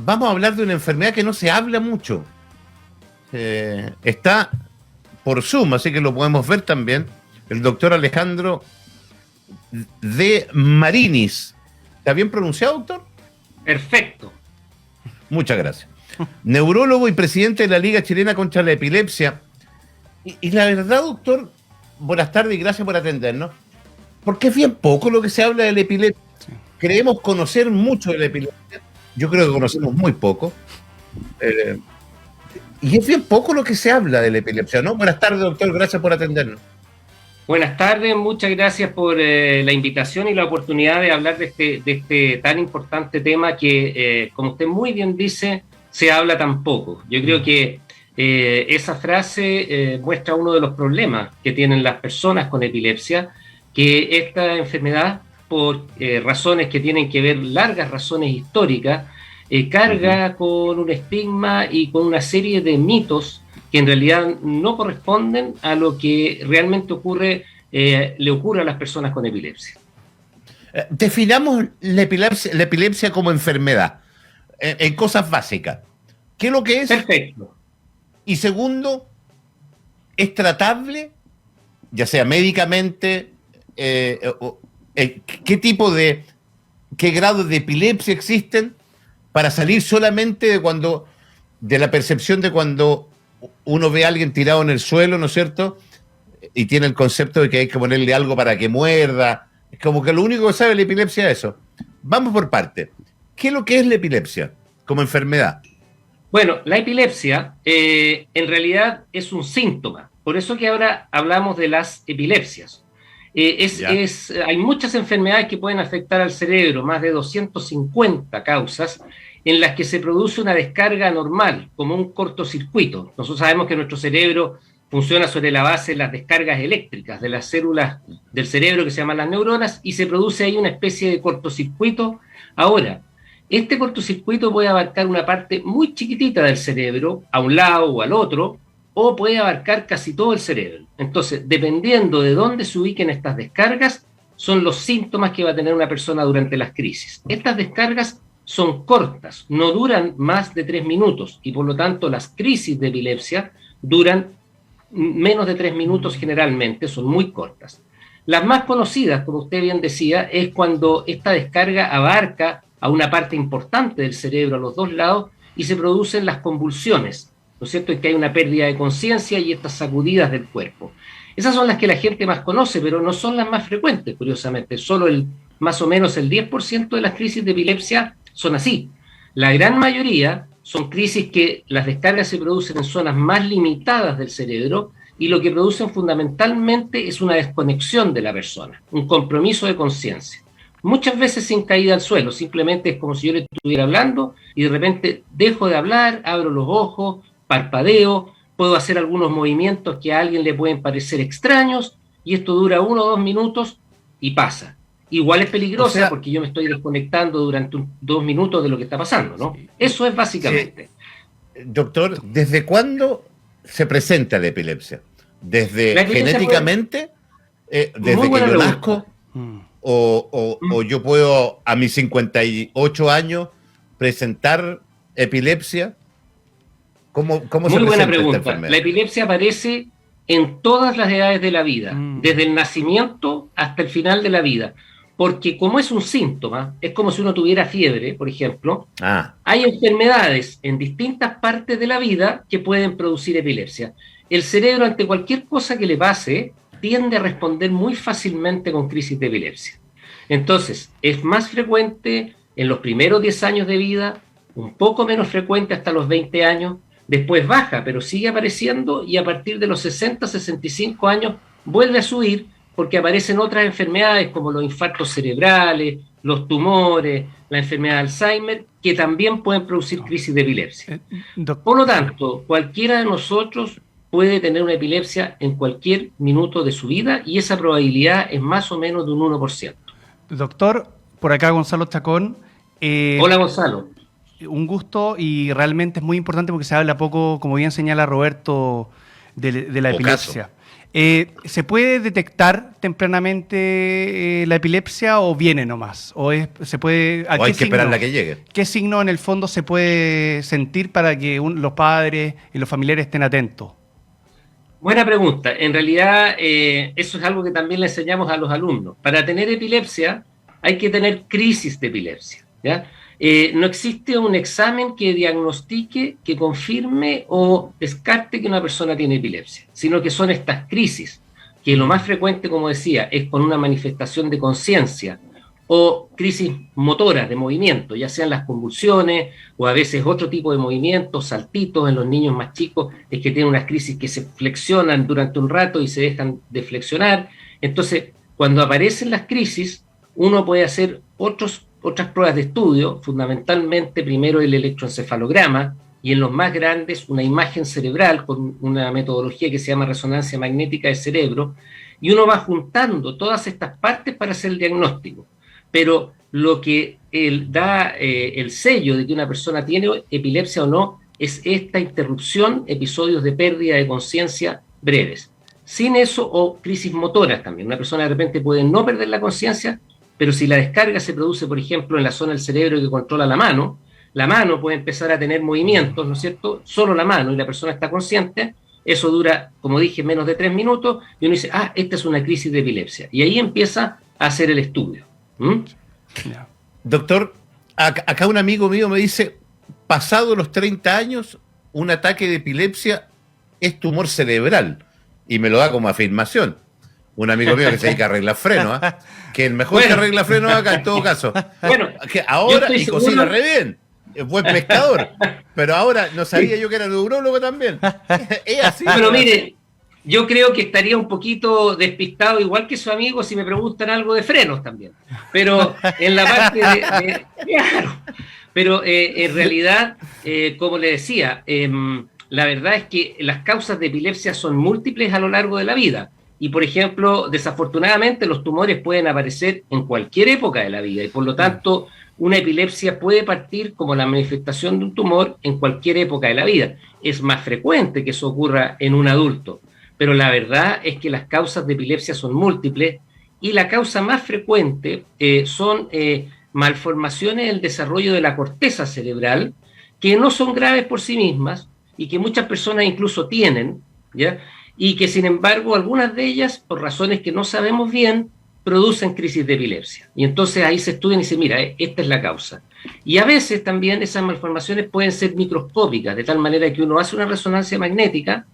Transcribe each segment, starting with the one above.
vamos a hablar de una enfermedad que no se habla mucho. Está por Zoom, así que lo podemos ver también. El doctor Alejandro de Marinis. ¿Está bien pronunciado, doctor? Perfecto. Muchas gracias. Neurólogo y presidente de la Liga Chilena contra la Epilepsia. Y la verdad, doctor, buenas tardes y gracias por atendernos. Porque es bien poco lo que se habla de la epilepsia. Sí. Creemos conocer mucho de la epilepsia. Yo creo que conocemos muy poco. Y es bien poco lo que se habla de la epilepsia, ¿no? Buenas tardes, doctor, gracias por atendernos. Buenas tardes, muchas gracias por la invitación y la oportunidad de hablar de este tan importante tema que, como usted muy bien dice, se habla tan poco. Yo creo que esa frase muestra uno de los problemas que tienen las personas con epilepsia, que esta enfermedad, por razones que tienen que ver, largas razones históricas, carga con un estigma y con una serie de mitos que en realidad no corresponden a lo que realmente le ocurre a las personas con epilepsia. Definamos la epilepsia como enfermedad, en cosas básicas. ¿Qué es lo que es? Perfecto. Y segundo, ¿es tratable? Ya sea médicamente, ¿qué grados de epilepsia existen para salir solamente de la percepción de cuando uno ve a alguien tirado en el suelo, ¿no es cierto? Y tiene el concepto de que hay que ponerle algo para que muerda. Es como que lo único que sabe la epilepsia es eso. Vamos por partes. ¿Qué es lo que es la epilepsia como enfermedad? Bueno, la epilepsia en realidad es un síntoma. Por eso que ahora hablamos de las epilepsias. Hay muchas enfermedades que pueden afectar al cerebro, más de 250 causas, en las que se produce una descarga anormal, como un cortocircuito. Nosotros sabemos que nuestro cerebro funciona sobre la base de las descargas eléctricas de las células del cerebro que se llaman las neuronas, y se produce ahí una especie de cortocircuito. Ahora, este cortocircuito puede abarcar una parte muy chiquitita del cerebro, a un lado o al otro, o puede abarcar casi todo el cerebro. Entonces, dependiendo de dónde se ubiquen estas descargas, son los síntomas que va a tener una persona durante las crisis. Estas descargas son cortas, no duran más de 3 minutos, y por lo tanto las crisis de epilepsia duran menos de 3 minutos generalmente, son muy cortas. Las más conocidas, como usted bien decía, es cuando esta descarga abarca a una parte importante del cerebro a los dos lados y se producen las convulsiones, ¿no es cierto? Es que hay una pérdida de conciencia y estas sacudidas del cuerpo. Esas son las que la gente más conoce, pero no son las más frecuentes, curiosamente. Solo más o menos el 10% de las crisis de epilepsia son así. La gran mayoría son crisis que las descargas se producen en zonas más limitadas del cerebro y lo que producen fundamentalmente es una desconexión de la persona, un compromiso de conciencia. Muchas veces sin caída al suelo, simplemente es como si yo le estuviera hablando y de repente dejo de hablar, abro los ojos, parpadeo, puedo hacer algunos movimientos que a alguien le pueden parecer extraños y esto dura 1 o 2 minutos y pasa. Igual es peligrosa, porque yo me estoy desconectando durante 2 minutos de lo que está pasando, ¿no? Sí. Eso es básicamente. Sí. Doctor, ¿desde cuándo se presenta la epilepsia? ¿Desde genéticamente? ¿Desde que yo nazco? ¿O yo puedo a mis 58 años presentar epilepsia? ¿Cómo Muy buena pregunta. La epilepsia aparece en todas las edades de la vida, desde el nacimiento hasta el final de la vida. Porque como es un síntoma, es como si uno tuviera fiebre, por ejemplo, hay enfermedades en distintas partes de la vida que pueden producir epilepsia. El cerebro, ante cualquier cosa que le pase, tiende a responder muy fácilmente con crisis de epilepsia. Entonces, es más frecuente en los primeros 10 años de vida, un poco menos frecuente hasta los 20 años, después baja, pero sigue apareciendo y a partir de los 60, 65 años vuelve a subir, porque aparecen otras enfermedades como los infartos cerebrales, los tumores, la enfermedad de Alzheimer, que también pueden producir crisis de epilepsia. Por lo tanto, cualquiera de nosotros puede tener una epilepsia en cualquier minuto de su vida y esa probabilidad es más o menos de un 1%. Doctor, por acá Gonzalo Chacón. Hola, Gonzalo. Un gusto, y realmente es muy importante porque se habla poco, como bien señala Roberto, de la epilepsia. ¿Se puede detectar tempranamente la epilepsia o viene nomás? ¿O se puede, o hay que esperar a que llegue? ¿Qué signo en el fondo se puede sentir para que los padres y los familiares estén atentos? Buena pregunta. En realidad, eso es algo que también le enseñamos a los alumnos. Para tener epilepsia hay que tener crisis de epilepsia, ¿ya? No existe un examen que diagnostique, que confirme o descarte que una persona tiene epilepsia, sino que son estas crisis, que lo más frecuente, como decía, es con una manifestación de conciencia o crisis motoras de movimiento, ya sean las convulsiones o a veces otro tipo de movimientos, saltitos en los niños más chicos, es que tienen unas crisis que se flexionan durante un rato y se dejan de flexionar. Entonces, cuando aparecen las crisis, uno puede hacer otras pruebas de estudio, fundamentalmente primero el electroencefalograma y en los más grandes una imagen cerebral con una metodología que se llama resonancia magnética del cerebro, y uno va juntando todas estas partes para hacer el diagnóstico. Pero lo que da el sello de que una persona tiene epilepsia o no es esta interrupción, episodios de pérdida de conciencia breves. Sin eso, o crisis motoras también. Una persona de repente puede no perder la conciencia, pero si la descarga se produce, por ejemplo, en la zona del cerebro que controla la mano puede empezar a tener movimientos, ¿no es cierto? Solo la mano, y la persona está consciente, eso dura, como dije, menos de 3 minutos, y uno dice, esta es una crisis de epilepsia. Y ahí empieza a hacer el estudio. Doctor, acá un amigo mío me dice, pasado los 30 años, un ataque de epilepsia es tumor cerebral, y me lo da como afirmación. Un amigo mío que se dedica a arreglar frenos, que el mejor que arregla frenos acá en todo caso. Bueno, que ahora y cocina re bien, es buen pescador, pero ahora no sabía yo que era neurólogo también. Es así. Bueno, mire, yo creo que estaría un poquito despistado, igual que su amigo, si me preguntan algo de frenos también. Pero en la parte claro, pero en realidad, como le decía, la verdad es que las causas de epilepsia son múltiples a lo largo de la vida. Y, por ejemplo, desafortunadamente los tumores pueden aparecer en cualquier época de la vida y, por lo tanto, una epilepsia puede partir como la manifestación de un tumor en cualquier época de la vida. Es más frecuente que eso ocurra en un adulto, pero la verdad es que las causas de epilepsia son múltiples y la causa más frecuente son malformaciones del desarrollo de la corteza cerebral que no son graves por sí mismas y que muchas personas incluso tienen, ¿ya? Y que, sin embargo, algunas de ellas, por razones que no sabemos bien, producen crisis de epilepsia. Y entonces ahí se estudian y se mira, esta es la causa. Y a veces también esas malformaciones pueden ser microscópicas, de tal manera que uno hace una resonancia magnética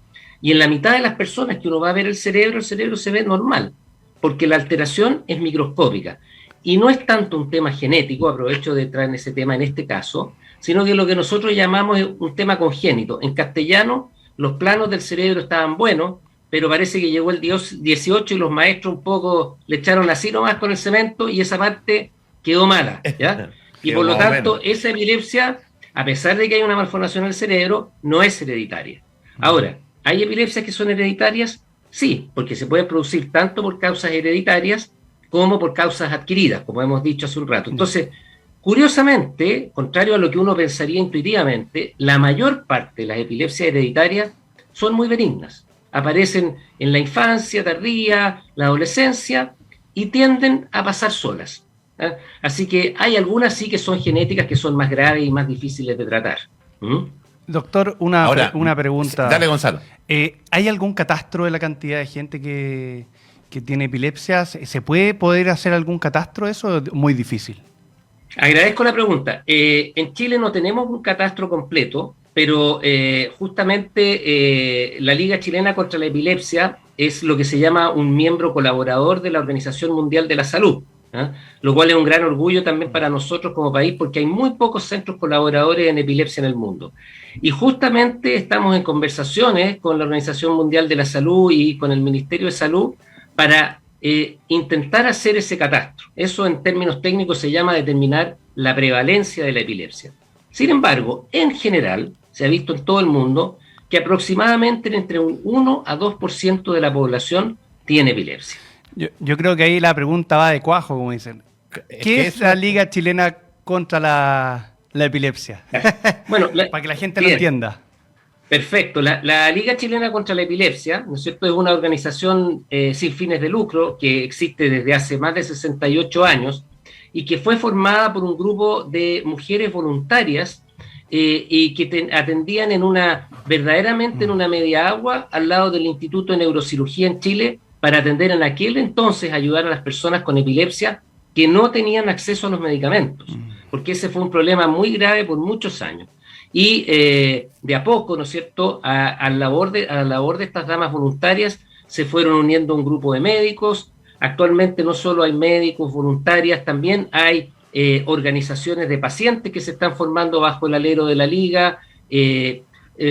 y en la mitad de las personas que uno va a ver el cerebro se ve normal, porque la alteración es microscópica. Y no es tanto un tema genético, aprovecho de traer ese tema en este caso, sino que lo que nosotros llamamos es un tema congénito. En castellano, los planos del cerebro estaban buenos, pero parece que llegó el 18 y los maestros un poco le echaron así nomás con el cemento y esa parte quedó mala, ¿ya? Y por lo tanto, esa epilepsia, a pesar de que hay una malformación del cerebro, no es hereditaria. Ahora, ¿hay epilepsias que son hereditarias? Sí, porque se pueden producir tanto por causas hereditarias como por causas adquiridas, como hemos dicho hace un rato. Entonces, curiosamente, contrario a lo que uno pensaría intuitivamente, la mayor parte de las epilepsias hereditarias son muy benignas. Aparecen en la infancia tardía, la adolescencia, y tienden a pasar solas. Así que hay algunas sí que son genéticas, que son más graves y más difíciles de tratar. Doctor, una pregunta. Dale, Gonzalo. ¿Hay algún catastro de la cantidad de gente que tiene epilepsia? ¿Se puede poder hacer algún catastro de eso? ¿Es muy difícil? Agradezco la pregunta. En Chile no tenemos un catastro completo, pero justamente la Liga Chilena contra la Epilepsia es lo que se llama un miembro colaborador de la Organización Mundial de la Salud, lo cual es un gran orgullo también para nosotros como país, porque hay muy pocos centros colaboradores en epilepsia en el mundo. Y justamente estamos en conversaciones con la Organización Mundial de la Salud y con el Ministerio de Salud para intentar hacer ese catastro. Eso en términos técnicos se llama determinar la prevalencia de la epilepsia. Sin embargo, en general, se ha visto en todo el mundo que aproximadamente entre un 1 a 2% de la población tiene epilepsia. Yo creo que ahí la pregunta va de cuajo, como dicen. ¿Qué es la Liga Chilena contra la epilepsia? Bueno, para que la gente lo entienda. Perfecto. La Liga Chilena contra la Epilepsia, ¿no es cierto?, es una organización sin fines de lucro que existe desde hace más de 68 años y que fue formada por un grupo de mujeres voluntarias y que atendían verdaderamente en una media agua al lado del Instituto de Neurocirugía en Chile para atender en aquel entonces, ayudar a las personas con epilepsia que no tenían acceso a los medicamentos, porque ese fue un problema muy grave por muchos años. Y de a poco, ¿no es cierto?, a la labor de estas damas voluntarias se fueron uniendo un grupo de médicos. Actualmente no solo hay médicos voluntarias, también hay organizaciones de pacientes que se están formando bajo el alero de la Liga,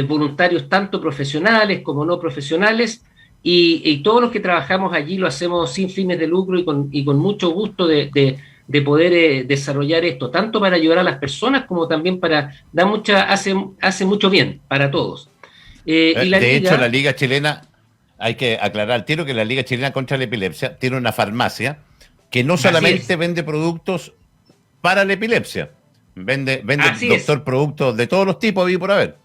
voluntarios tanto profesionales como no profesionales, y todos los que trabajamos allí lo hacemos sin fines de lucro y con mucho gusto de poder desarrollar esto, tanto para ayudar a las personas como también hace mucho bien para todos. De hecho, la Liga Chilena, hay que aclarar al tiro que la Liga Chilena contra la Epilepsia tiene una farmacia que no solamente vende productos para la epilepsia, vende doctor productos de todos los tipos y por haber.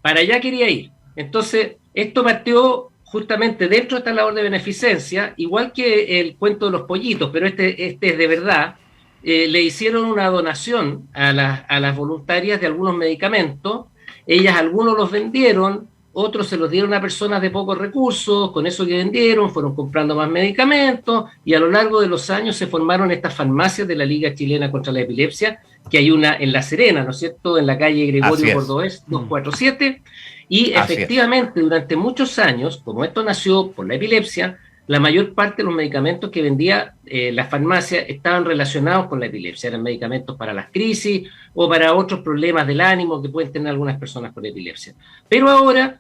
Para allá quería ir. Entonces, esto partió justamente dentro de esta labor de beneficencia, igual que el cuento de los pollitos, pero este es de verdad. Le hicieron una donación a las voluntarias de algunos medicamentos. Ellas algunos los vendieron, otros se los dieron a personas de pocos recursos. Con eso que vendieron fueron comprando más medicamentos y a lo largo de los años se formaron estas farmacias de la Liga Chilena contra la Epilepsia, que hay una en La Serena, ¿no es cierto?, en la calle Gregorio Cordovés 247. Y efectivamente, durante muchos años, como esto nació por la epilepsia, la mayor parte de los medicamentos que vendía la farmacia estaban relacionados con la epilepsia. Eran medicamentos para las crisis o para otros problemas del ánimo que pueden tener algunas personas con epilepsia. Pero ahora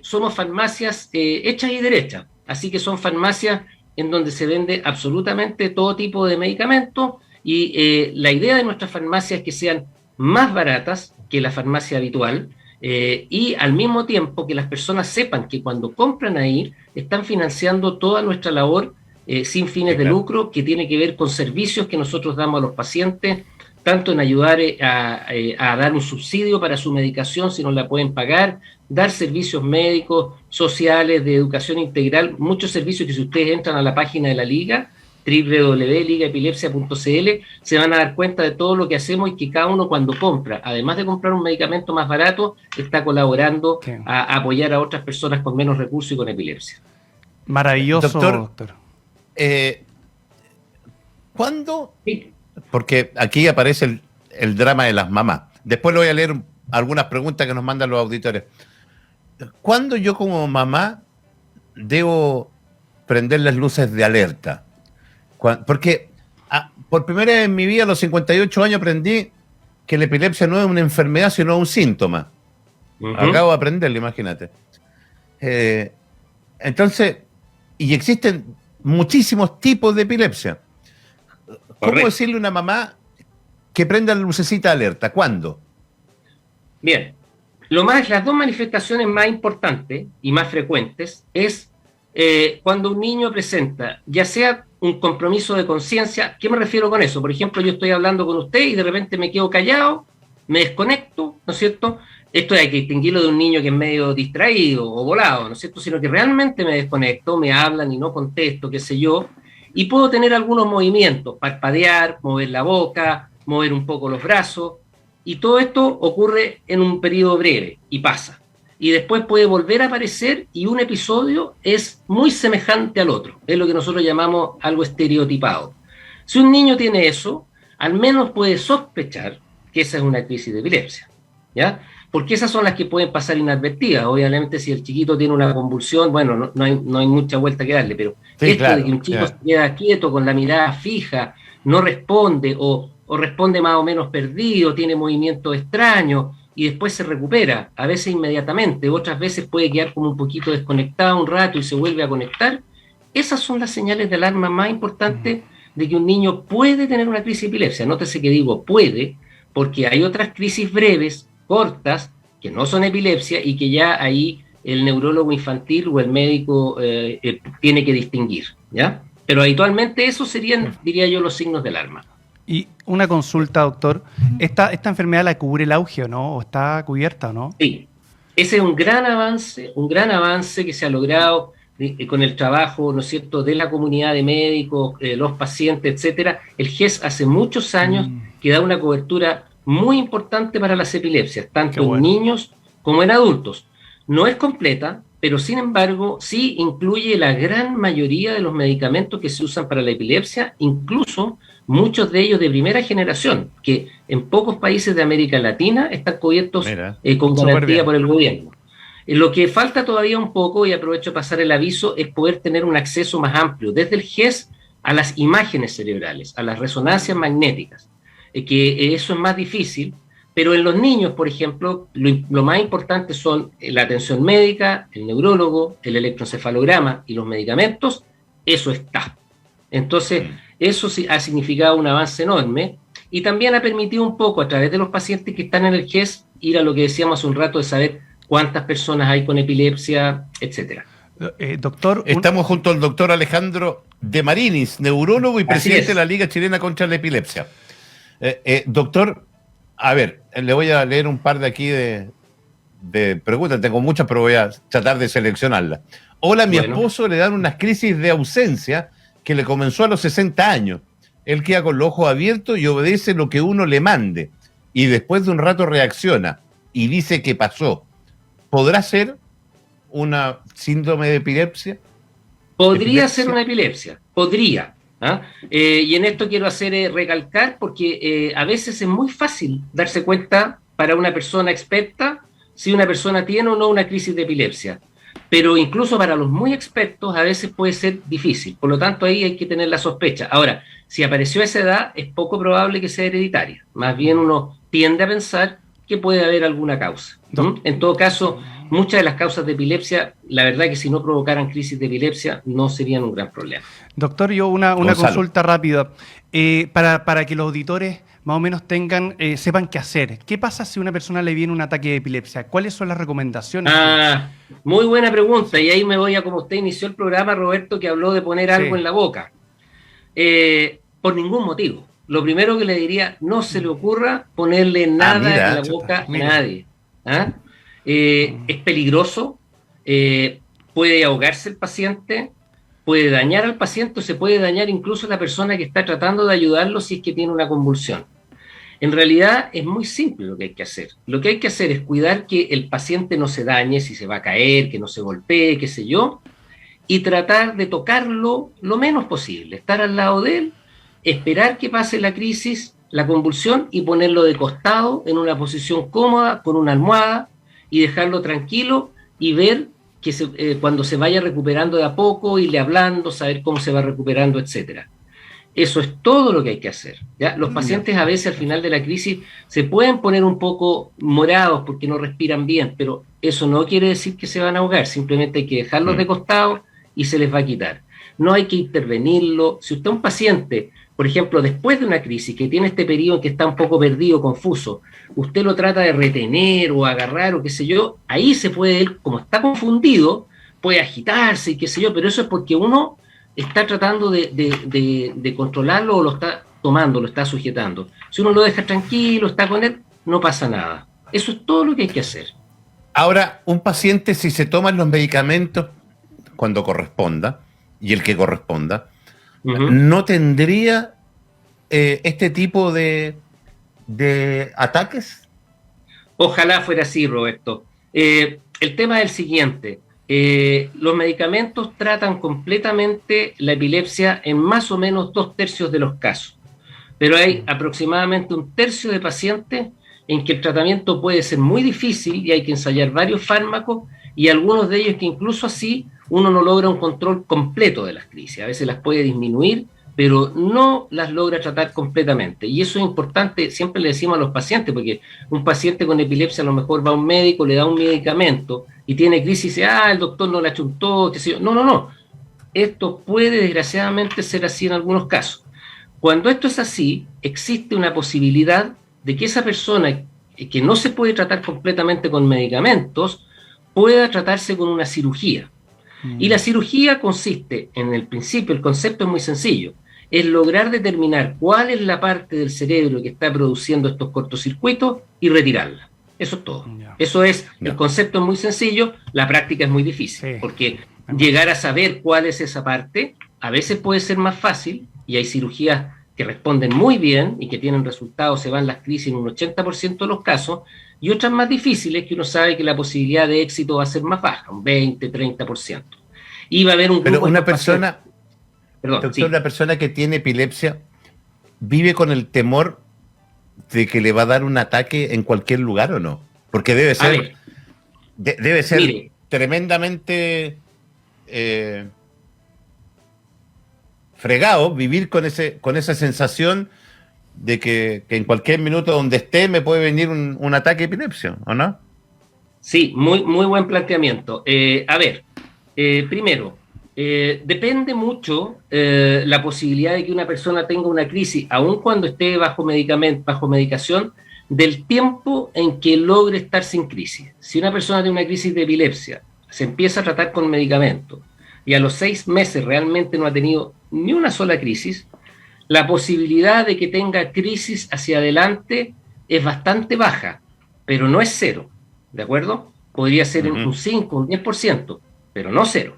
somos farmacias hechas y derechas. Así que son farmacias en donde se vende absolutamente todo tipo de medicamentos y la idea de nuestras farmacias es que sean más baratas que la farmacia habitual. Y al mismo tiempo que las personas sepan que cuando compran ahí están financiando toda nuestra labor sin fines de lucro, que tiene que ver con servicios que nosotros damos a los pacientes, tanto en ayudar a dar un subsidio para su medicación si no la pueden pagar, dar servicios médicos, sociales, de educación integral, muchos servicios que si ustedes entran a la página de la Liga, www.ligaepilepsia.cl, se van a dar cuenta de todo lo que hacemos y que cada uno cuando compra, además de comprar un medicamento más barato, está colaborando a apoyar a otras personas con menos recursos y con epilepsia. Maravilloso, doctor. ¿Cuándo? Sí. Porque aquí aparece el drama de las mamás. Después le voy a leer algunas preguntas que nos mandan los auditores. ¿Cuándo yo como mamá debo prender las luces de alerta? Porque por primera vez en mi vida, a los 58 años, aprendí que la epilepsia no es una enfermedad, sino un síntoma. Acabo de aprenderlo, imagínate. Entonces, y existen muchísimos tipos de epilepsia. ¿Cómo decirle a una mamá que prenda la lucecita de alerta? ¿Cuándo? Bien. Las dos manifestaciones más importantes y más frecuentes es cuando un niño presenta, ya sea un compromiso de conciencia. ¿Qué me refiero con eso? Por ejemplo, yo estoy hablando con usted y de repente me quedo callado, me desconecto, ¿no es cierto? Esto hay que distinguirlo de un niño que es medio distraído o volado, ¿no es cierto? Sino que realmente me desconecto, me hablan y no contesto, qué sé yo, y puedo tener algunos movimientos, parpadear, mover la boca, mover un poco los brazos, y todo esto ocurre en un periodo breve y pasa. Y después puede volver a aparecer y un episodio es muy semejante al otro. Es lo que nosotros llamamos algo estereotipado. Si un niño tiene eso, al menos puede sospechar que esa es una crisis de epilepsia, ¿ya? Porque esas son las que pueden pasar inadvertidas. Obviamente, si el chiquito tiene una convulsión, bueno, no hay mucha vuelta que darle, pero sí, esto de que un chico se queda quieto, con la mirada fija, no responde o responde más o menos perdido, tiene movimientos extraños, y después se recupera, a veces inmediatamente, otras veces puede quedar como un poquito desconectado un rato y se vuelve a conectar. Esas son las señales de alarma más importantes de que un niño puede tener una crisis de epilepsia. Nótese que digo puede, porque hay otras crisis breves, cortas, que no son epilepsia y que ya ahí el neurólogo infantil o el médico tiene que distinguir, ¿ya? Pero habitualmente esos serían, diría yo, los signos de alarma. Y una consulta, doctor. ¿Esta enfermedad la cubre el auge o no? ¿O está cubierta o no? Sí. Ese es un gran avance que se ha logrado con el trabajo, ¿no es cierto?, de la comunidad de médicos, los pacientes, etcétera. El GES hace muchos años que da una cobertura muy importante para las epilepsias, tanto en niños como en adultos. No es completa, pero sin embargo sí incluye la gran mayoría de los medicamentos que se usan para la epilepsia, incluso muchos de ellos de primera generación, que en pocos países de América Latina están cubiertos con garantía por el gobierno. Lo que falta todavía un poco, y aprovecho de pasar el aviso, es poder tener un acceso más amplio, desde el GES a las imágenes cerebrales, a las resonancias magnéticas, que eso es más difícil, pero en los niños, por ejemplo, lo más importante son la atención médica, el neurólogo, el electroencefalograma y los medicamentos, eso está. Entonces, eso sí ha significado un avance enorme y también ha permitido un poco, a través de los pacientes que están en el GES, ir a lo que decíamos hace un rato de saber cuántas personas hay con epilepsia, etcétera. Doctor, estamos junto al doctor Alejandro de Marinis, neurólogo y presidente de la Liga Chilena contra la Epilepsia. Doctor, a ver, le voy a leer un par de aquí de preguntas, tengo muchas, pero voy a tratar de seleccionarlas. Hola, mi esposo le dan unas crisis de ausencia que le comenzó a los 60 años. Él queda con los ojos abiertos y obedece lo que uno le mande. Y después de un rato reacciona y dice que pasó. ¿Podrá ser una síndrome de epilepsia? Podría ser una epilepsia, podría. Y en esto quiero recalcar, porque a veces es muy fácil darse cuenta para una persona experta si una persona tiene o no una crisis de epilepsia. Pero incluso para los muy expertos a veces puede ser difícil. Por lo tanto, ahí hay que tener la sospecha. Ahora, si apareció a esa edad, es poco probable que sea hereditaria. Más bien uno tiende a pensar que puede haber alguna causa. En todo caso, muchas de las causas de epilepsia, la verdad que si no provocaran crisis de epilepsia, no serían un gran problema. Doctor, yo una consulta rápida. Para que los auditores más o menos sepan qué hacer. ¿Qué pasa si a una persona le viene un ataque de epilepsia? ¿Cuáles son las recomendaciones? Muy buena pregunta. Y ahí me voy a, como usted inició el programa, Roberto, que habló de poner algo en la boca. Por ningún motivo. Lo primero que le diría, no se le ocurra ponerle nada en la boca a nadie. Es peligroso, puede ahogarse el paciente, puede dañar al paciente o se puede dañar incluso la persona que está tratando de ayudarlo si es que tiene una convulsión. En realidad es muy simple lo que hay que hacer. Lo que hay que hacer es cuidar que el paciente no se dañe, si se va a caer, que no se golpee, qué sé yo, y tratar de tocarlo lo menos posible, estar al lado de él, esperar que pase la crisis, la convulsión y ponerlo de costado en una posición cómoda con una almohada y dejarlo tranquilo y ver que cuando se vaya recuperando de a poco, irle hablando, saber cómo se va recuperando, etcétera. Eso es todo lo que hay que hacer, ¿ya? Los pacientes a veces al final de la crisis se pueden poner un poco morados porque no respiran bien, pero eso no quiere decir que se van a ahogar, simplemente hay que dejarlos de costado y se les va a quitar. No hay que intervenirlo. Si usted es un paciente, por ejemplo, después de una crisis, que tiene este periodo en que está un poco perdido, confuso, usted lo trata de retener o agarrar o qué sé yo, ahí se puede, él, como está confundido, puede agitarse y qué sé yo, pero eso es porque uno está tratando de controlarlo o lo está tomando, lo está sujetando. Si uno lo deja tranquilo, está con él, no pasa nada. Eso es todo lo que hay que hacer. Ahora, un paciente, si se toman los medicamentos cuando corresponda, y el que corresponda, ¿no tendría este tipo de ataques? Ojalá fuera así, Roberto. El tema es el siguiente. Los medicamentos tratan completamente la epilepsia en más o menos 2/3 de los casos, pero hay aproximadamente 1/3 de pacientes en que el tratamiento puede ser muy difícil y hay que ensayar varios fármacos y algunos de ellos que incluso así uno no logra un control completo de las crisis. A veces las puede disminuir, pero no las logra tratar completamente. Y eso es importante, siempre le decimos a los pacientes, porque un paciente con epilepsia a lo mejor va a un médico, le da un medicamento y tiene crisis y dice, el doctor no la chuntó, qué sé yo. No. Esto puede desgraciadamente ser así en algunos casos. Cuando esto es así, existe una posibilidad de que esa persona que no se puede tratar completamente con medicamentos pueda tratarse con una cirugía. Y la cirugía consiste, en el principio, el concepto es muy sencillo, es lograr determinar cuál es la parte del cerebro que está produciendo estos cortocircuitos y retirarla. Eso es todo. Eso es, el concepto es muy sencillo, la práctica es muy difícil, porque llegar a saber cuál es esa parte, a veces puede ser más fácil, y hay cirugías que responden muy bien y que tienen resultados, se van las crisis en un 80% de los casos, y otras más difíciles que uno sabe que la posibilidad de éxito va a ser más baja, un 20, 30%. Y va a haber un grupo. Pero una persona, una persona que tiene epilepsia vive con el temor de que le va a dar un ataque en cualquier lugar, ¿o no? Porque debe ser, mire, tremendamente fregado vivir con esa sensación de que en cualquier minuto donde esté me puede venir un ataque de epilepsia, ¿o no? Sí, muy buen planteamiento. Primero, depende mucho la posibilidad de que una persona tenga una crisis, aun cuando esté bajo medicación, del tiempo en que logre estar sin crisis. Si una persona tiene una crisis de epilepsia, se empieza a tratar con medicamentos y a los 6 meses realmente no ha tenido ni una sola crisis, la posibilidad de que tenga crisis hacia adelante es bastante baja, pero no es cero, ¿de acuerdo? Podría ser un 5, un 10%, pero no cero.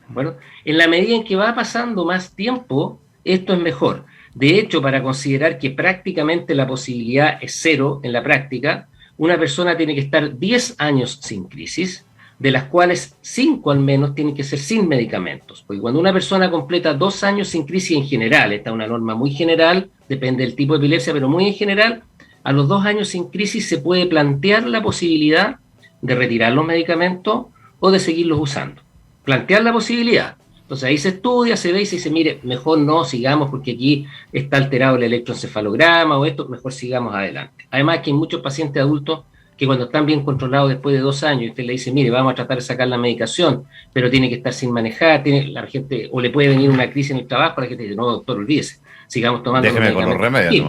Bueno, en la medida en que va pasando más tiempo, esto es mejor. De hecho, para considerar que prácticamente la posibilidad es cero en la práctica, una persona tiene que estar 10 años sin crisis, de las cuales 5 al menos tienen que ser sin medicamentos. Porque cuando una persona completa 2 años sin crisis en general, esta es una norma muy general, depende del tipo de epilepsia, pero muy en general, a los 2 años sin crisis se puede plantear la posibilidad de retirar los medicamentos o de seguirlos usando. Plantear la posibilidad. Entonces ahí se estudia, se ve y se dice, mire, mejor no sigamos porque aquí está alterado el electroencefalograma o esto, mejor sigamos adelante. Además que hay muchos pacientes adultos que cuando están bien controlados después de 2 años, y usted le dice, mire, vamos a tratar de sacar la medicación, pero tiene que estar sin manejar, la gente, o le puede venir una crisis en el trabajo, la gente dice, no, doctor, olvídese, sigamos tomando los medicamentos. Con los remedios, sí, ¿no?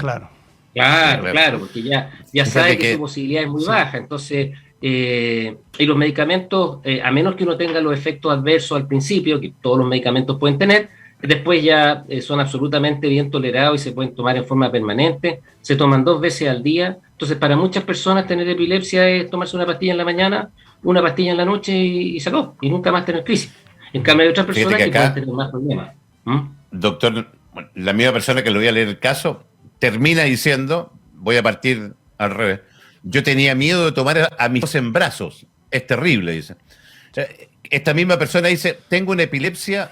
Claro, porque ya sabe que su posibilidad es muy baja, entonces... y los medicamentos, a menos que uno tenga los efectos adversos al principio, que todos los medicamentos pueden tener, después ya son absolutamente bien tolerados y se pueden tomar en forma permanente, se toman 2 veces al día. Entonces para muchas personas tener epilepsia es tomarse una pastilla en la mañana, una pastilla en la noche y se acabó, y nunca más tener crisis. En cambio hay otras personas que pueden tener más problemas. Doctor, la misma persona que le voy a leer el caso termina diciendo, voy a partir al revés, yo tenía miedo de tomar a mis hijos en brazos. Es terrible, dice. O sea, esta misma persona dice, tengo una epilepsia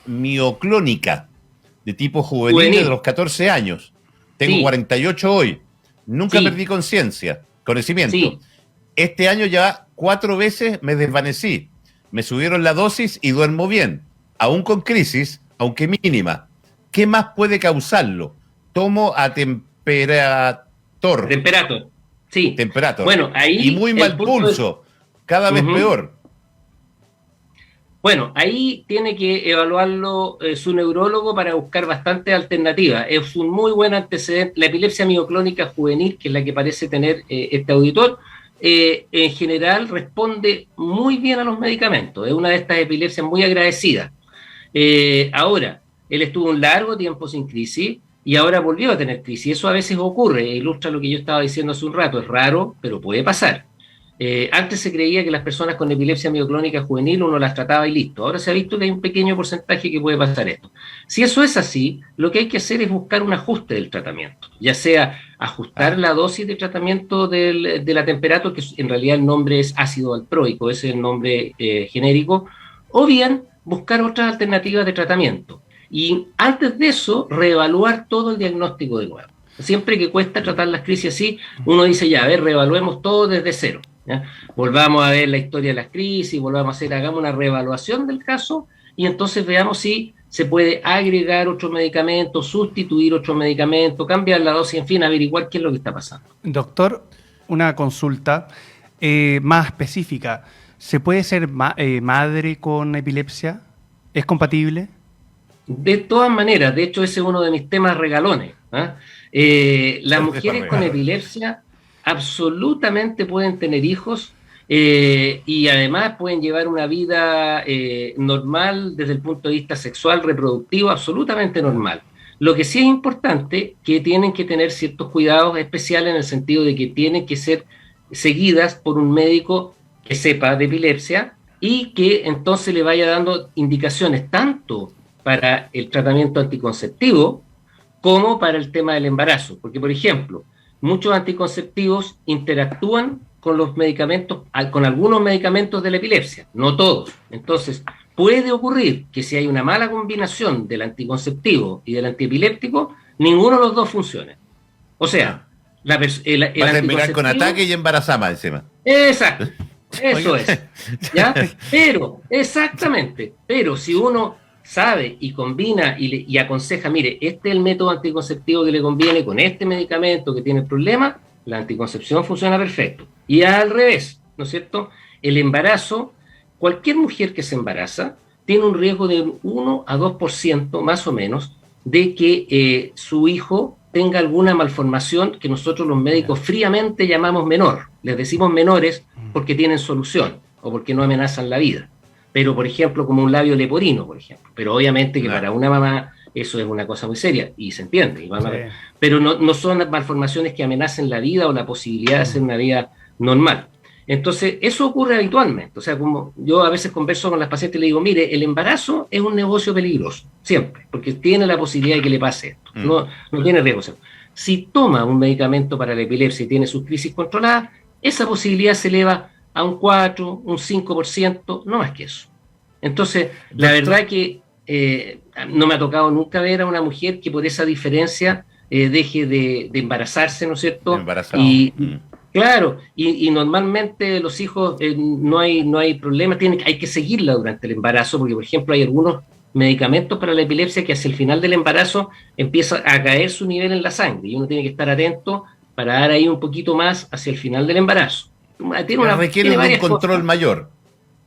mioclónica de tipo juvenil de los 14 años. Tengo 48 hoy. Nunca perdí conocimiento. Sí. Este año ya 4 veces me desvanecí. Me subieron la dosis y duermo bien. Aún con crisis, aunque mínima. ¿Qué más puede causarlo? Tomo a Temperator. Sí. Temperator. Bueno, ahí y muy mal pulso, cada vez peor. Bueno, ahí tiene que evaluarlo su neurólogo para buscar bastantes alternativas. Es un muy buen antecedente. La epilepsia mioclónica juvenil, que es la que parece tener este auditor, en general responde muy bien a los medicamentos. Es una de estas epilepsias muy agradecidas. Ahora, él estuvo un largo tiempo sin crisis, y ahora volvió a tener crisis. Eso a veces ocurre, ilustra lo que yo estaba diciendo hace un rato, es raro, pero puede pasar. Antes se creía que las personas con epilepsia mioclónica juvenil uno las trataba y listo. Ahora se ha visto que hay un pequeño porcentaje que puede pasar esto. Si eso es así, lo que hay que hacer es buscar un ajuste del tratamiento, ya sea ajustar la dosis de tratamiento de la Temperator, que en realidad el nombre es ácido valproico, ese es el nombre genérico, o bien buscar otras alternativas de tratamiento. Y antes de eso, reevaluar todo el diagnóstico de nuevo. Siempre que cuesta tratar las crisis así, uno dice ya, a ver, reevaluemos todo desde cero. ¿Ya? Volvamos a ver la historia de las crisis, hagamos una reevaluación del caso y entonces veamos si se puede agregar otro medicamento, sustituir otro medicamento, cambiar la dosis, en fin, averiguar qué es lo que está pasando. Doctor, una consulta más específica. ¿Se puede ser madre con epilepsia? ¿Es compatible? De todas maneras, de hecho ese es uno de mis temas regalones. Las mujeres con epilepsia absolutamente pueden tener hijos y además pueden llevar una vida normal desde el punto de vista sexual, reproductivo, absolutamente normal. Lo que sí es importante que tienen que tener ciertos cuidados especiales en el sentido de que tienen que ser seguidas por un médico que sepa de epilepsia y que entonces le vaya dando indicaciones tanto para el tratamiento anticonceptivo como para el tema del embarazo. Porque, por ejemplo, muchos anticonceptivos interactúan con los medicamentos, con algunos medicamentos de la epilepsia, no todos. Entonces, puede ocurrir que si hay una mala combinación del anticonceptivo y del antiepiléptico, ninguno de los dos funcione. O sea, el va a terminar con ataque y embarazada encima. Exacto, eso es. ¿Ya? Pero, exactamente, pero si uno sabe y combina y aconseja, mire, este es el método anticonceptivo que le conviene con este medicamento que tiene el problema, la anticoncepción funciona perfecto. Y al revés, ¿no es cierto? El embarazo, cualquier mujer que se embaraza tiene un riesgo de 1 a 2% más o menos de que su hijo tenga alguna malformación que nosotros los médicos fríamente llamamos menor. Les decimos menores porque tienen solución o porque no amenazan la vida. Pero, por ejemplo, como un labio leporino, por ejemplo. Pero obviamente que para una mamá eso es una cosa muy seria y se entiende. Pero no son malformaciones que amenacen la vida o la posibilidad de hacer una vida normal. Entonces, eso ocurre habitualmente. O sea, como yo a veces converso con las pacientes y le digo, mire, el embarazo es un negocio peligroso, siempre, porque tiene la posibilidad de que le pase esto. No tiene riesgo. Si toma un medicamento para la epilepsia y tiene sus crisis controladas, esa posibilidad se eleva a un 4, un 5%, no más que eso. Entonces, la verdad que no me ha tocado nunca ver a una mujer que por esa diferencia deje de embarazarse, ¿no es cierto? Claro, y normalmente los hijos no hay problema, hay que seguirla durante el embarazo, porque por ejemplo hay algunos medicamentos para la epilepsia que hacia el final del embarazo empieza a caer su nivel en la sangre y uno tiene que estar atento para dar ahí un poquito más hacia el final del embarazo. Requiere un control mayor.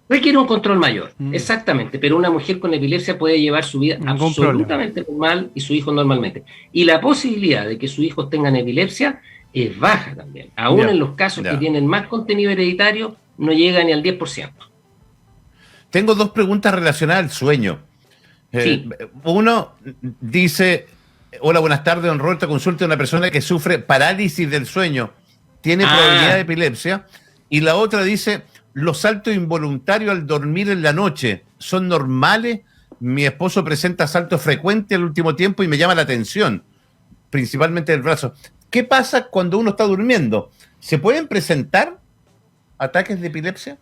Requiere un control mayor, exactamente, pero una mujer con epilepsia puede llevar su vida absolutamente normal y su hijo normalmente. Y la posibilidad de que sus hijos tengan epilepsia es baja también. Aún en los casos que tienen más contenido hereditario, no llega ni al 10%. Tengo dos preguntas relacionadas al sueño. Sí. Uno dice, hola, buenas tardes, don Roberto, consulta a una persona que sufre parálisis del sueño. ¿Tiene probabilidad de epilepsia? Y la otra dice, ¿los saltos involuntarios al dormir en la noche son normales? Mi esposo presenta saltos frecuentes al último tiempo y me llama la atención, principalmente del brazo. ¿Qué pasa cuando uno está durmiendo? ¿Se pueden presentar ataques de epilepsia?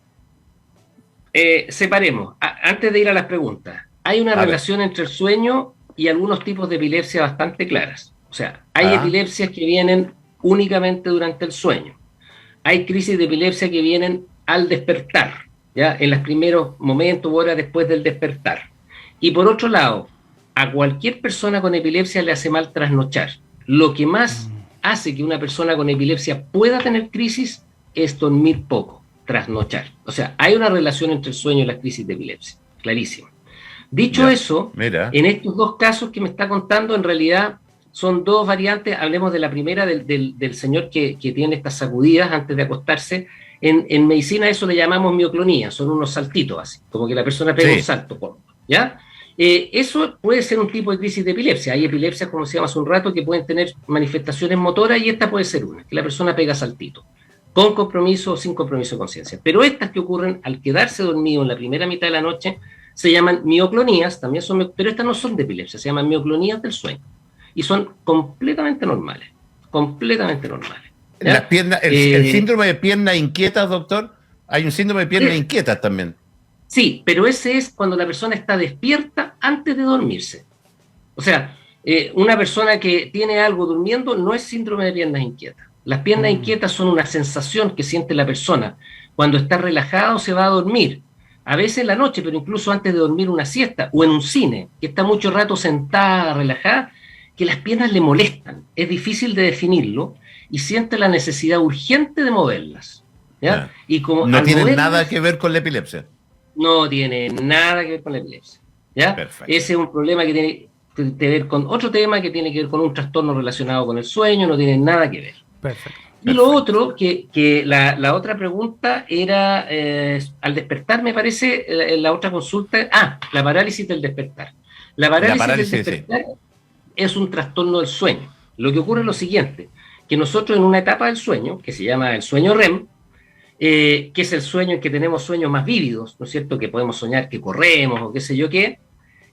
Separemos. Antes de ir a las preguntas, hay una relación entre el sueño y algunos tipos de epilepsia bastante claras. O sea, hay epilepsias que vienen únicamente durante el sueño. Hay crisis de epilepsia que vienen al despertar, ¿ya? En los primeros momentos o horas después del despertar. Y por otro lado, a cualquier persona con epilepsia le hace mal trasnochar. Lo que más hace que una persona con epilepsia pueda tener crisis es dormir poco, trasnochar. O sea, hay una relación entre el sueño y las crisis de epilepsia, clarísimo. Dicho eso, en estos dos casos que me está contando, en realidad son dos variantes. Hablemos de la primera, del señor que tiene estas sacudidas antes de acostarse. En medicina eso le llamamos mioclonía, son unos saltitos así, como que la persona pega un salto corto, ¿ya? Eso puede ser un tipo de crisis de epilepsia. Hay epilepsias, como decíamos hace un rato, que pueden tener manifestaciones motoras y esta puede ser una, que la persona pega saltito, con compromiso o sin compromiso de conciencia. Pero estas que ocurren al quedarse dormido en la primera mitad de la noche se llaman mioclonías, también son, pero estas no son de epilepsia, se llaman mioclonías del sueño y son completamente normales, completamente normales. Las piernas, el síndrome de piernas inquietas, doctor, hay un síndrome de piernas inquietas también. Sí, pero ese es cuando la persona está despierta antes de dormirse. O sea, una persona que tiene algo durmiendo no es síndrome de piernas inquietas. Las piernas inquietas son una sensación que siente la persona cuando está relajada o se va a dormir. A veces en la noche, pero incluso antes de dormir una siesta o en un cine, que está mucho rato sentada, relajada, que las piernas le molestan. Es difícil de definirlo y siente la necesidad urgente de moverlas. ¿Ya? Y como no tiene nada que ver con la epilepsia. No tiene nada que ver con la epilepsia, ¿ya? Perfecto. Ese es un problema que tiene que ver con otro tema que tiene que ver con un trastorno relacionado con el sueño, no tiene nada que ver. Perfecto. Y lo otro, que la otra pregunta era, al despertar me parece, la otra consulta, la parálisis del despertar. La parálisis del despertar es un trastorno del sueño. Lo que ocurre es lo siguiente, que nosotros en una etapa del sueño, que se llama el sueño REM, que es el sueño en que tenemos sueños más vívidos, ¿no es cierto?, que podemos soñar que corremos o qué sé yo qué,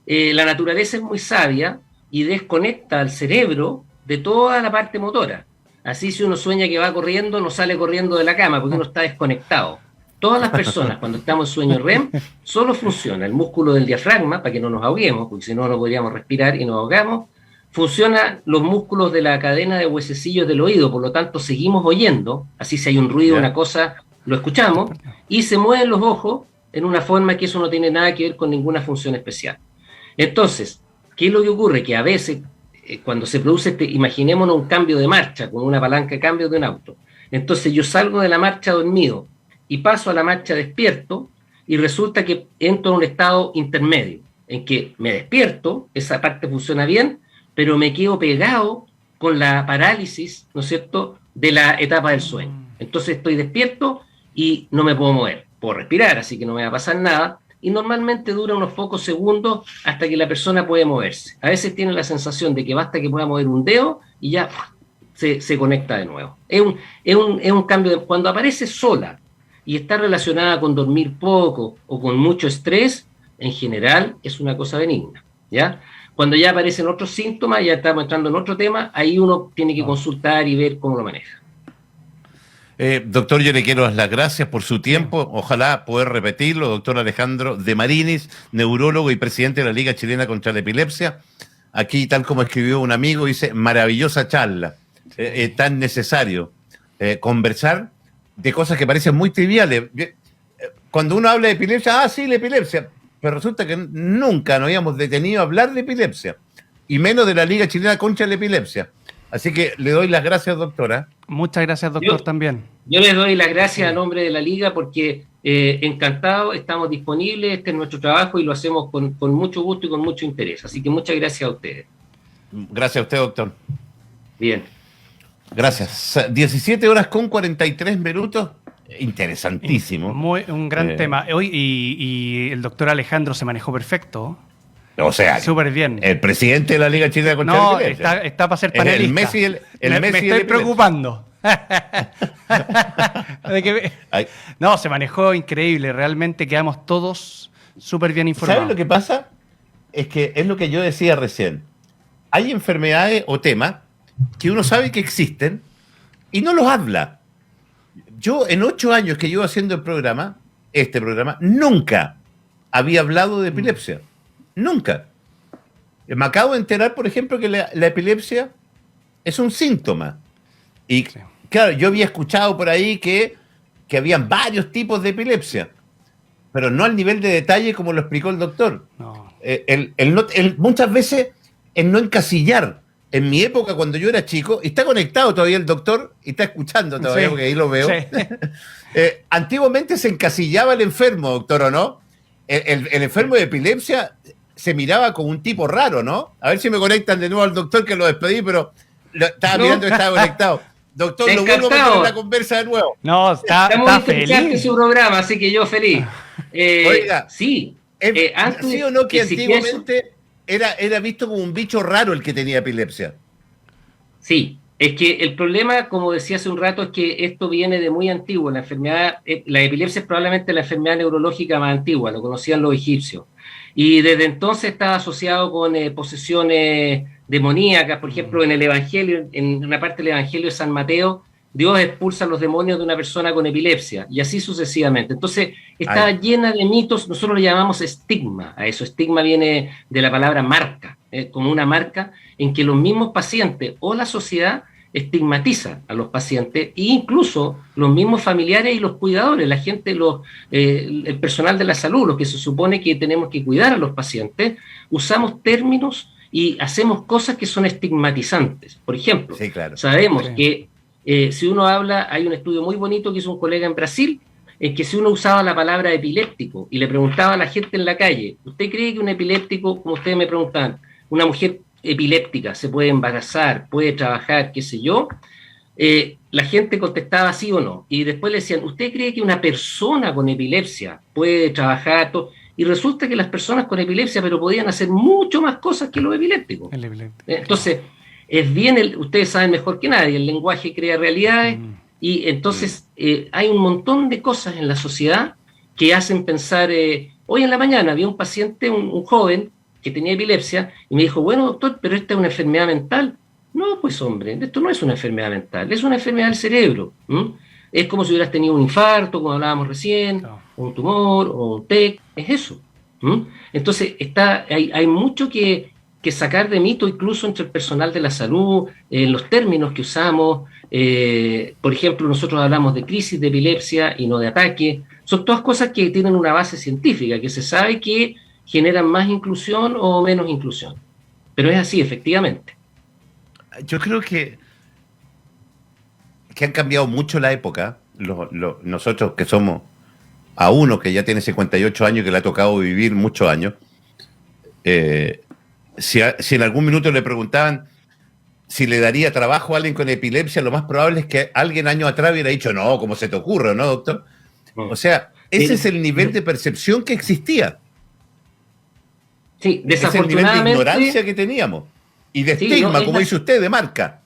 la naturaleza es muy sabia y desconecta al cerebro de toda la parte motora. Así, si uno sueña que va corriendo, no sale corriendo de la cama porque uno está desconectado. Todas las personas, cuando estamos en sueño REM, solo funciona el músculo del diafragma, para que no nos ahoguemos, porque si no, no podríamos respirar y nos ahogamos. Funcionan los músculos de la cadena de huesecillos del oído, por lo tanto, seguimos oyendo. Así, si hay un ruido, una cosa, lo escuchamos. Y se mueven los ojos en una forma que eso no tiene nada que ver con ninguna función especial. Entonces, ¿qué es lo que ocurre? Que a veces, cuando se produce, imaginémonos un cambio de marcha, con una palanca de cambio de un auto. Entonces, yo salgo de la marcha dormido y paso a la marcha despierto, y resulta que entro en un estado intermedio, en que me despierto, esa parte funciona bien, pero me quedo pegado con la parálisis, ¿no es cierto?, de la etapa del sueño. Entonces estoy despierto y no me puedo mover. Puedo respirar, así que no me va a pasar nada, y normalmente dura unos pocos segundos hasta que la persona puede moverse. A veces tiene la sensación de que basta que pueda mover un dedo y ya se conecta de nuevo. Es un cambio. Cuando aparece sola y está relacionada con dormir poco o con mucho estrés, en general es una cosa benigna, ¿ya? Cuando ya aparecen otros síntomas, ya estamos entrando en otro tema, ahí uno tiene que consultar y ver cómo lo maneja. Doctor, yo le quiero dar las gracias por su tiempo. Ojalá poder repetirlo. Doctor Alejandro de Marinis, neurólogo y presidente de la Liga Chilena contra la Epilepsia. Aquí, tal como escribió un amigo, dice, maravillosa charla. Tan necesario conversar de cosas que parecen muy triviales. Cuando uno habla de epilepsia, sí, la epilepsia, pero resulta que nunca nos habíamos detenido a hablar de epilepsia, y menos de la Liga Chilena contra la Epilepsia. Así que le doy las gracias, doctora. Muchas gracias, doctor, también. Yo les doy las gracias a nombre de la Liga porque encantado, estamos disponibles, este es nuestro trabajo y lo hacemos con mucho gusto y con mucho interés. Así que muchas gracias a ustedes. Gracias a usted, doctor. Bien. Gracias. 17 horas con 43 minutos. Interesantísimo. Un gran tema. Hoy y el doctor Alejandro se manejó perfecto. O sea, súper bien. El presidente de la Liga Chilena contra la Epilepsia. Está para ser panelista. El Messi, me estoy preocupando. No, se manejó increíble. Realmente quedamos todos súper bien informados. ¿Sabes lo que pasa? Es que es lo que yo decía recién. Hay enfermedades o temas que uno sabe que existen y no los habla. Yo, en 8 años que llevo haciendo este programa, nunca había hablado de epilepsia. Nunca. Me acabo de enterar, por ejemplo, que la epilepsia es un síntoma. Y claro, yo había escuchado por ahí que habían varios tipos de epilepsia, pero no al nivel de detalle como lo explicó el doctor. No. Muchas veces el no encasillar. En mi época, cuando yo era chico, y está conectado todavía el doctor, y está escuchando todavía, porque ahí lo veo. Sí. Antiguamente se encasillaba el enfermo, doctor, ¿o no? El enfermo de epilepsia se miraba como un tipo raro, ¿no? A ver si me conectan de nuevo al doctor, que lo despedí, pero estaba mirando y estaba conectado. Doctor, lo vuelvo a meter en la conversa de nuevo. No, está feliz su programa, así que yo feliz. Oiga, sí. Antes, ¿sí o no que antiguamente era visto como un bicho raro el que tenía epilepsia? Sí, es que el problema, como decía hace un rato, es que esto viene de muy antiguo. La epilepsia es probablemente la enfermedad neurológica más antigua, lo conocían los egipcios. Y desde entonces estaba asociado con posesiones demoníacas. Por ejemplo, en el Evangelio, en una parte del Evangelio de San Mateo, Dios expulsa a los demonios de una persona con epilepsia, y así sucesivamente. Entonces, está llena de mitos. Nosotros le llamamos estigma a eso. Estigma viene de la palabra marca, como una marca en que los mismos pacientes o la sociedad estigmatizan a los pacientes, e incluso los mismos familiares y los cuidadores, la gente, el personal de la salud, los que se supone que tenemos que cuidar a los pacientes, usamos términos y hacemos cosas que son estigmatizantes. Por ejemplo, sí, claro. Sabemos que si uno habla, hay un estudio muy bonito que hizo un colega en Brasil, en que si uno usaba la palabra epiléptico y le preguntaba a la gente en la calle, ¿usted cree que un epiléptico, como ustedes me preguntaban, una mujer epiléptica se puede embarazar, puede trabajar, qué sé yo? La gente contestaba sí o no. Y después le decían, ¿usted cree que una persona con epilepsia puede trabajar? Y resulta que las personas con epilepsia, pero podían hacer mucho más cosas que los epilépticos. Entonces, es bien, ustedes saben mejor que nadie, el lenguaje crea realidades, y entonces hay un montón de cosas en la sociedad que hacen pensar. Hoy en la mañana había un paciente, un joven, que tenía epilepsia, y me dijo, bueno, doctor, pero esta es una enfermedad mental. No, pues hombre, esto no es una enfermedad mental, es una enfermedad del cerebro. Es como si hubieras tenido un infarto, como hablábamos recién, o un tumor, o un TEC, es eso. Entonces, hay mucho que sacar de mito, incluso entre el personal de la salud, en los términos que usamos. Por ejemplo, nosotros hablamos de crisis de epilepsia y no de ataque. Son todas cosas que tienen una base científica, que se sabe que generan más inclusión o menos inclusión. Pero es así, efectivamente. Yo creo que han cambiado mucho la época. Nosotros que somos a uno que ya tiene 58 años, que le ha tocado vivir muchos años, si en algún minuto le preguntaban si le daría trabajo a alguien con epilepsia, lo más probable es que alguien años atrás hubiera dicho, no, ¿cómo se te ocurre, no, doctor? O sea, ese es el nivel de percepción que existía. Sí, desafortunadamente. Es el nivel de ignorancia que teníamos. Y de estigma, como dice usted, de marca.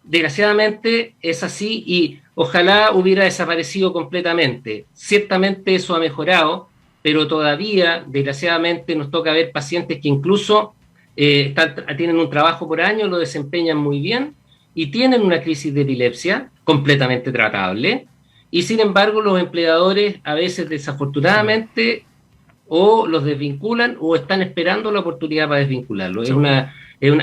Desgraciadamente es así, y ojalá hubiera desaparecido completamente. Ciertamente eso ha mejorado, pero todavía, desgraciadamente, nos toca ver pacientes que incluso tienen un trabajo por año, lo desempeñan muy bien y tienen una crisis de epilepsia completamente tratable, y sin embargo los empleadores a veces desafortunadamente o los desvinculan o están esperando la oportunidad para desvincularlo. Es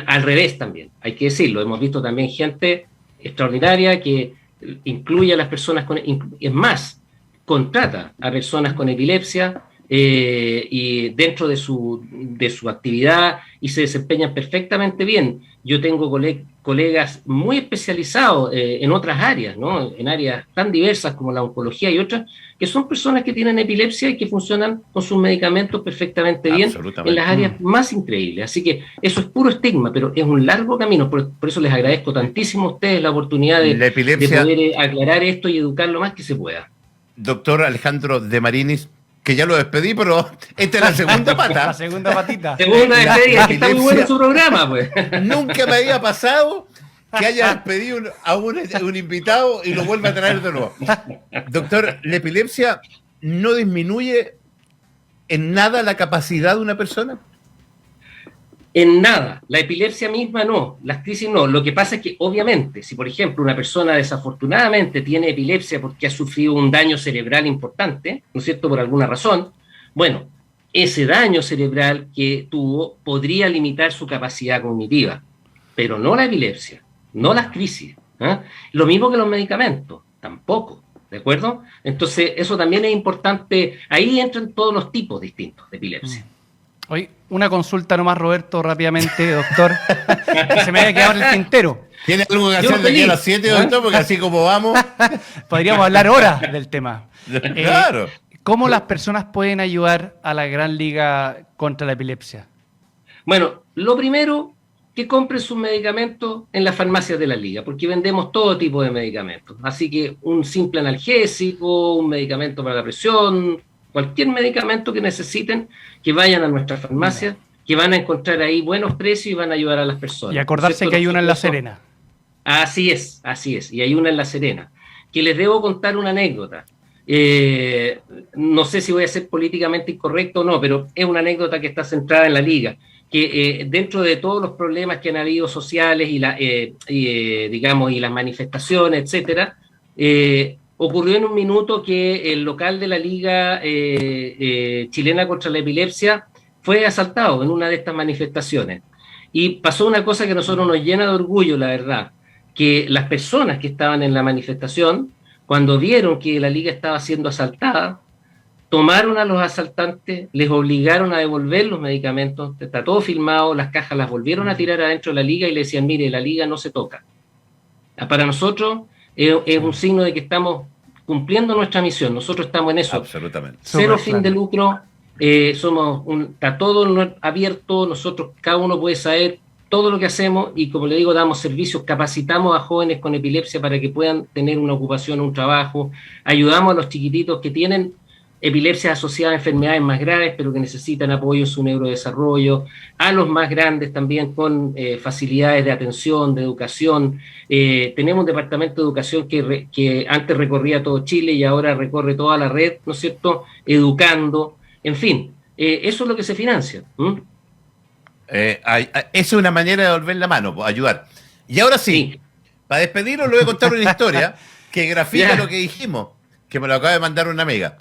al revés también, hay que decirlo. Hemos visto también gente extraordinaria que incluye a las personas es más, contrata a personas con epilepsia y dentro de su actividad, y se desempeñan perfectamente bien. Yo tengo colegas muy especializados en otras áreas, ¿no? En áreas tan diversas como la oncología y otras, que son personas que tienen epilepsia y que funcionan con sus medicamentos perfectamente bien en las áreas más increíbles. Así que eso es puro estigma, pero es un largo camino. Por eso les agradezco tantísimo a ustedes la oportunidad de poder aclarar esto y educar lo más que se pueda. Doctor Alejandro de Marinis, que ya lo despedí, pero esta es la segunda pata. La segunda patita. Segunda despedida, que está muy bueno su programa, pues. Nunca me había pasado que haya despedido a un invitado y lo vuelva a traer de nuevo. Doctor, ¿la epilepsia no disminuye en nada la capacidad de una persona? En nada. La epilepsia misma no, las crisis no. Lo que pasa es que, obviamente, si por ejemplo una persona desafortunadamente tiene epilepsia porque ha sufrido un daño cerebral importante, ¿no es cierto?, por alguna razón, bueno, ese daño cerebral que tuvo podría limitar su capacidad cognitiva, pero no la epilepsia, no las crisis. Lo mismo que los medicamentos, tampoco, ¿de acuerdo? Entonces, eso también es importante. Ahí entran todos los tipos distintos de epilepsia. Oye, una consulta nomás, Roberto, rápidamente, doctor. Se me había quedado en el tintero. ¿Tiene algo que hacer de aquí a las 7, doctor? Porque así como vamos... Podríamos hablar horas del tema. Claro. ¿Cómo las personas pueden ayudar a la Gran Liga contra la Epilepsia? Bueno, lo primero, que compren sus medicamentos en las farmacias de la Liga, porque vendemos todo tipo de medicamentos. Así que un simple analgésico, un medicamento para la presión, cualquier medicamento que necesiten, que vayan a nuestra farmacia, que van a encontrar ahí buenos precios y van a ayudar a las personas. Y acordarse que hay una en La Serena. Así es, y hay una en La Serena. Que les debo contar una anécdota. No sé si voy a ser políticamente incorrecto o no, pero es una anécdota que está centrada en la Liga. Que dentro de todos los problemas que han habido sociales y las manifestaciones, etcétera, ocurrió en un minuto que el local de la Liga Chilena contra la Epilepsia fue asaltado en una de estas manifestaciones. Y pasó una cosa que a nosotros nos llena de orgullo, la verdad, que las personas que estaban en la manifestación, cuando vieron que la Liga estaba siendo asaltada, tomaron a los asaltantes, les obligaron a devolver los medicamentos, está todo filmado, las cajas las volvieron a tirar adentro de la Liga y le decían, mire, la Liga no se toca. Para nosotros es un signo de que estamos cumpliendo nuestra misión, nosotros estamos en eso. Absolutamente. Cero fin de lucro, está todo abierto, nosotros, cada uno puede saber todo lo que hacemos y, como le digo, damos servicios, capacitamos a jóvenes con epilepsia para que puedan tener una ocupación, un trabajo, ayudamos a los chiquititos que tienen epilepsias asociadas a enfermedades más graves, pero que necesitan apoyo en su neurodesarrollo, a los más grandes también con facilidades de atención, de educación. Tenemos un departamento de educación que antes recorría todo Chile y ahora recorre toda la red, ¿no es cierto?, educando, en fin, eso es lo que se financia. Esa es una manera de volver la mano, ayudar. Y ahora sí. Para despedirlo, le voy a contar una historia que grafica lo que dijimos, que me lo acaba de mandar una amiga.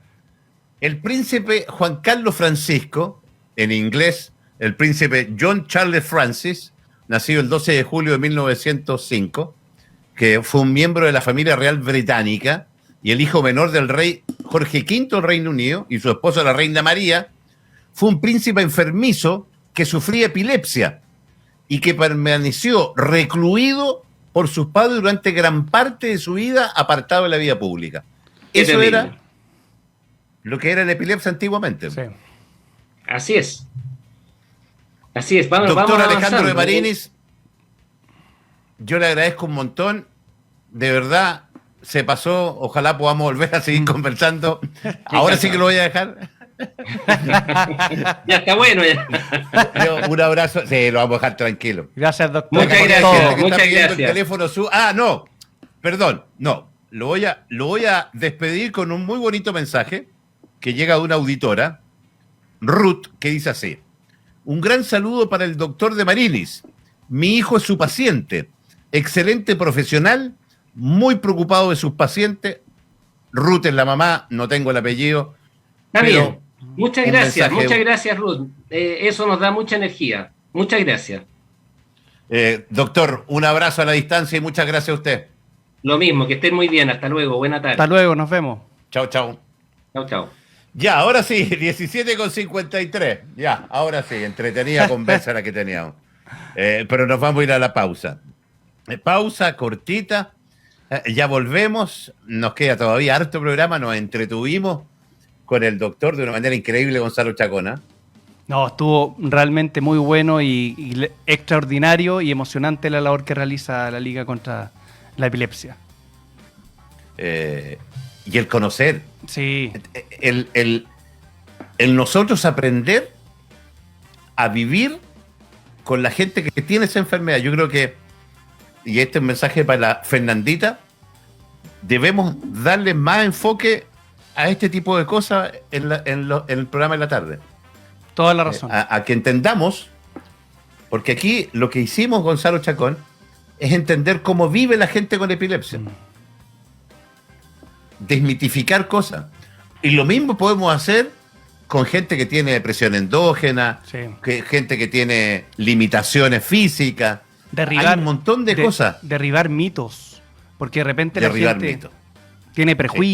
El príncipe Juan Carlos Francisco, en inglés, el príncipe John Charles Francis, nacido el 12 de julio de 1905, que fue un miembro de la familia real británica y el hijo menor del rey Jorge V del Reino Unido y su esposa la reina María, fue un príncipe enfermizo que sufría epilepsia y que permaneció recluido por sus padres durante gran parte de su vida, apartado de la vida pública. Eso era lo que era la epilepsia antiguamente. Sí. Así es. Así es. Doctor Alejandro de Marinis, yo le agradezco un montón. De verdad, se pasó. Ojalá podamos volver a seguir conversando. Ahora sí que lo voy a dejar. Ya está bueno. Ya. Un abrazo. Sí, lo vamos a dejar tranquilo. Gracias, doctor. Muchas gracias. Muchas gracias. El teléfono no. Perdón. No. Lo voy a despedir con un muy bonito mensaje que llega de una auditora, Ruth, que dice así: un gran saludo para el doctor de Marinis. Mi hijo es su paciente. Excelente profesional, muy preocupado de sus pacientes. Ruth es la mamá, no tengo el apellido. Está bien. Muchas gracias, Ruth. Eso nos da mucha energía. Muchas gracias. Doctor, un abrazo a la distancia y muchas gracias a usted. Lo mismo, que estén muy bien. Hasta luego. Buena tarde. Hasta luego, nos vemos. Chao, chao. Chao, chao. Ya, ahora sí, 17:53. Ya, ahora sí, entretenida conversa la que teníamos. Pero nos vamos a ir a la pausa. Pausa cortita. Ya volvemos. Nos queda todavía harto programa. Nos entretuvimos con el doctor de una manera increíble, Gonzalo Chacón. No, estuvo realmente muy bueno y extraordinario y emocionante la labor que realiza la Liga contra la Epilepsia. Y el conocer. Sí. El nosotros aprender a vivir con la gente que tiene esa enfermedad. Yo creo que, y este es un mensaje para la Fernandita, debemos darle más enfoque a este tipo de cosas en el programa de la tarde. Toda la razón. A que entendamos, porque aquí lo que hicimos, Gonzalo Chacón, es entender cómo vive la gente con epilepsia. Desmitificar cosas. Y lo mismo podemos hacer con gente que tiene depresión endógena, gente que tiene limitaciones físicas. Hay un montón de cosas. Derribar mitos. Porque de repente la gente tiene prejuicios.